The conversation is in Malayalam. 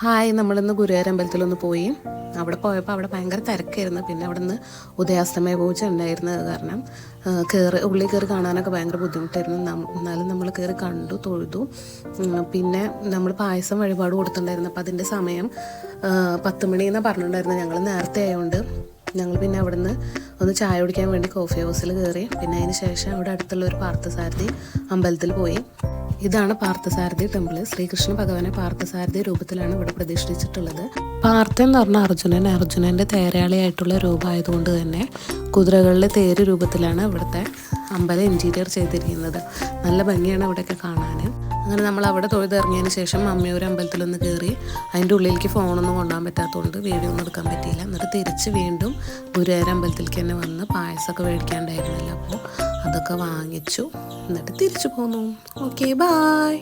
ഹായ്, നമ്മളിന്ന് ഗുരുവായൂർ അമ്പലത്തിലൊന്ന് പോയി. അവിടെ പോയപ്പോൾ അവിടെ ഭയങ്കര തിരക്കായിരുന്നു. പിന്നെ അവിടെ നിന്ന് ഉദയാസ്തമയ പൂജ ഉണ്ടായിരുന്നത് കാരണം ഉള്ളിൽ കയറി കാണാനൊക്കെ ഭയങ്കര ബുദ്ധിമുട്ടായിരുന്നു. എന്നാലും നമ്മൾ കയറി കണ്ടു, തൊഴുതു. പിന്നെ നമ്മൾ പായസം വഴിപാട് കൊടുത്തിട്ടുണ്ടായിരുന്നു. അപ്പോൾ അതിൻ്റെ സമയം 10 മണിയെന്നാണ് പറഞ്ഞിട്ടുണ്ടായിരുന്നത്. ഞങ്ങൾ നേരത്തെ ആയതുകൊണ്ട് ഞങ്ങൾ പിന്നെ അവിടെ നിന്ന് ഒന്ന് ചായ കുടിക്കാൻ വേണ്ടി കോഫി ഹൗസിൽ കയറി. പിന്നെ അതിന് ശേഷം അവിടെ അടുത്തുള്ള ഒരു പാർത്ഥസാരഥി അമ്പലത്തിൽ പോയി. ഇതാണ് പാർത്ഥസാരഥി ടെമ്പിൾ. ശ്രീകൃഷ്ണ ഭഗവാനെ പാർത്ഥസാരഥി രൂപത്തിലാണ് ഇവിടെ പ്രതിഷ്ഠിച്ചിട്ടുള്ളത്. പാർത്ഥൻ എന്ന് പറഞ്ഞാൽ അർജുനൻ്റെ തേരാളിയായിട്ടുള്ള രൂപമായതുകൊണ്ട് തന്നെ കുതിരകളിലെ തേര് രൂപത്തിലാണ് ഇവിടുത്തെ അമ്പലം ഇൻറ്റീരിയർ ചെയ്തിരിക്കുന്നത്. നല്ല ഭംഗിയാണ് ഇവിടെയൊക്കെ കാണാൻ. അങ്ങനെ നമ്മൾ അവിടെ തൊഴുതിറങ്ങിയതിന് ശേഷം അമ്മയൂർ അമ്പലത്തിലൊന്ന് കയറി. അതിൻ്റെ ഉള്ളിലേക്ക് ഫോണൊന്നും കൊണ്ടുപോകാൻ പറ്റാത്തതുകൊണ്ട് വീഡിയോ ഒന്നും എടുക്കാൻ പറ്റിയില്ല. എന്നിട്ട് തിരിച്ച് വീണ്ടും ഗുരുവായൂർ അമ്പലത്തിലേക്ക് തന്നെ വന്ന് പായസമൊക്കെ മേടിക്കാണ്ടായിരുന്നില്ല. അപ്പോൾ അതൊക്കെ വാങ്ങിച്ചു, എന്നിട്ട് തിരിച്ചു പോന്നു. Okay, bye.